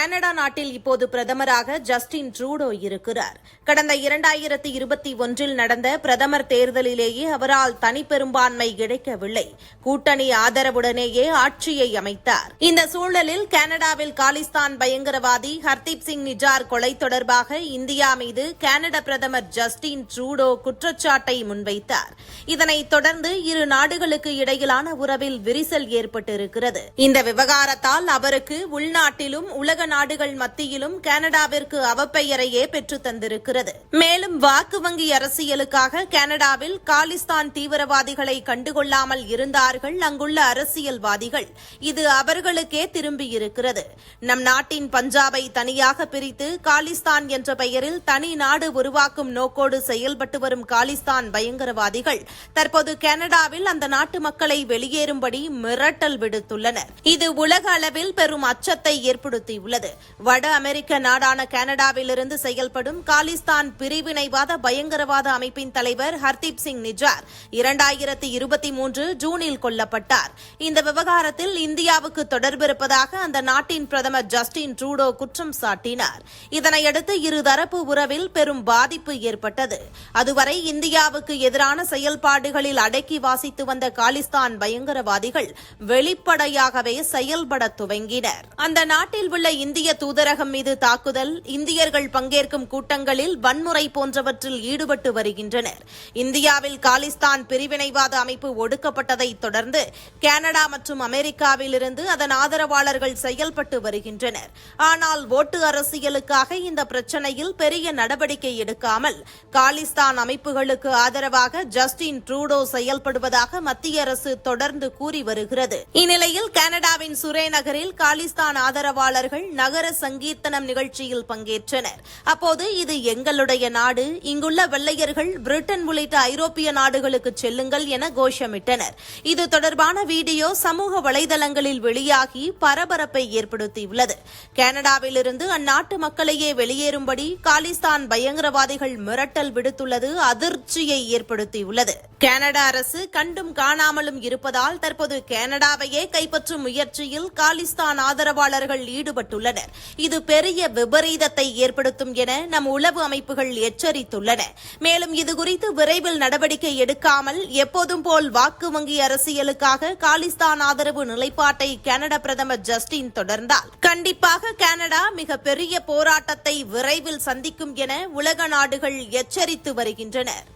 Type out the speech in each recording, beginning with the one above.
Canada நாட்டில் இப்போது பிரதமராக ஜஸ்டின் ட்ரூடோ இருக்கிறார். கடந்த 2021 நடந்த பிரதமர் தேர்தலிலேயே அவரால் தனிப்பெரும்பான்மை கிடைக்கவில்லை. கூட்டணி ஆதரவுடனேயே ஆட்சியை அமைத்தார். இந்த சூழலில் கனடாவில் காலிஸ்தான் பயங்கரவாதி ஹர்தீப் சிங் நிஜார் கொலை தொடர்பாக இந்தியா மீது கனடா பிரதமர் ஜஸ்டின் ட்ரூடோ குற்றச்சாட்டை முன்வைத்தார். இதனைத் தொடர்ந்து இரு நாடுகளுக்கு இடையிலான உறவில் விரிசல் ஏற்பட்டிருக்கிறது. இந்த விவகாரத்தால் அவருக்கு உள்நாட்டிலும் உலக நாடுகள் மத்தியிலும் கனடாவிற்கு அவப்பெயரையே பெற்றுத் தந்திருக்கிறது. மேலும் வாக்கு வங்கி அரசியலுக்காக கனடாவில் காலிஸ்தான் தீவிரவாதிகளை கண்டுகொள்ளாமல் இருந்தார்கள் அங்குள்ள அரசியல்வாதிகள். இது அவர்களுக்கே திரும்பியிருக்கிறது. நம் நாட்டின் பஞ்சாபை தனியாக பிரித்து காலிஸ்தான் என்ற பெயரில் தனி நாடு உருவாக்கும் நோக்கோடு செயல்பட்டு வரும் காலிஸ்தான் பயங்கரவாதிகள் தற்போது கனடாவில் அந்த நாட்டு மக்களை வெளியேறும்படி மிரட்டல் விடுத்துள்ளனர். இது உலக அளவில் பெரும் அச்சத்தை ஏற்படுத்தியுள்ளது. வட அமெரிக்க நாடான கனடாவிலிருந்து செயல்படும் காலிஸ்தான் பிரிவினைவாத பயங்கரவாத அமைப்பின் தலைவர் ஹர்தீப் சிங் நிஜார் 2023 ஜூனில் கொல்லப்பட்டார். இந்த விவகாரத்தில் இந்தியாவுக்கு தொடர்பிருப்பதாக அந்த நாட்டின் பிரதமர் ஜஸ்டின் ட்ரூடோ குற்றம் சாட்டினார். இதனையடுத்து இருதரப்பு உறவில் பெரும் பாதிப்பு ஏற்பட்டது. அதுவரை இந்தியாவுக்கு எதிரான செயல்பாடுகளில் அடக்கி வாசித்து வந்த காலிஸ்தான் பயங்கரவாதிகள் வெளிப்படையாகவே செயல்பட துவங்கினர். அந்த நாட்டில் உள்ள இந்திய தூதரகம் மீது தாக்குதல், இந்தியர்கள் பங்கேற்கும் கூட்டங்களில் வன்முறை போன்றவற்றில் ஈடுபட்டு வருகின்றனர். இந்தியாவில் காலிஸ்தான் பிரிவினைவாத அமைப்பு ஒடுக்கப்பட்டதைத் தொடர்ந்து கனடா மற்றும் அமெரிக்காவிலிருந்து அதன் ஆதரவாளர்கள் செயல்பட்டு வருகின்றனர். ஆனால் ஓட்டு அரசியலுக்காக இந்த பிரச்சினையில் பெரிய நடவடிக்கை எடுக்காமல் காலிஸ்தான் அமைப்புகளுக்கு ஆதரவாக ஜஸ்டின் ட்ரூடோ செயல்படுவதாக மத்திய அரசு தொடர்ந்து கூறி வருகிறது. இந்நிலையில் கனடாவின் சுரே நகரில் காலிஸ்தான் ஆதரவாளர்கள் நகர சங்கீர்த்தனம் நிகழ்ச்சியில் பங்கேற்றனர். அப்போது இது எங்களுடைய நாடு, இங்குள்ள வெள்ளையர்கள் பிரிட்டன் உள்ளிட்ட ஐரோப்பிய நாடுகளுக்கு செல்லுங்கள் என கோஷமிட்டனர். இது தொடர்பான வீடியோ சமூக வலைதளங்களில் வெளியாகி பரபரப்பை ஏற்படுத்தியுள்ளது. கனடாவிலிருந்து அந்நாட்டு மக்களையே வெளியேறும்படி காலிஸ்தான் பயங்கரவாதிகள் மிரட்டல் விடுத்துள்ளது அதிர்ச்சியை ஏற்படுத்தியுள்ளது. கனடா அரசு கண்டும் காணாமலும் இருப்பதால் தற்போது கனடாவையே கைப்பற்றும் முயற்சியில் காலிஸ்தான் ஆதரவாளர்கள் ஈடுபட்டுள்ளனர். இது பெரிய விபரீதத்தை ஏற்படுத்தும் என நம் உளவு அமைப்புகள் எச்சரித்துள்ளன. மேலும் இதுகுறித்து விரைவில் நடவடிக்கை எடுக்காமல் எப்போதும் போல் வாக்கு வங்கி அரசியலுக்காக காலிஸ்தான் ஆதரவு நிலைப்பாட்டை கனடா பிரதமர் ஜஸ்டின் தொடர்ந்தால் கண்டிப்பாக கனடா மிகப்பெரிய போராட்டத்தை விரைவில் சந்திக்கும் என உலக நாடுகள் எச்சரித்து வருகின்றனர்.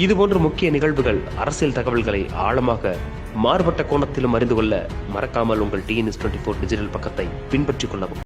இதுபோன்ற முக்கிய நிகழ்வுகள், அரசியல் தகவல்களை ஆழமாக மாறுபட்ட கோணத்திலும் அறிந்து கொள்ள மறக்காமல் உங்கள் TNS24 டிஜிட்டல் பக்கத்தை பின்பற்றிக் கொள்ளவும்.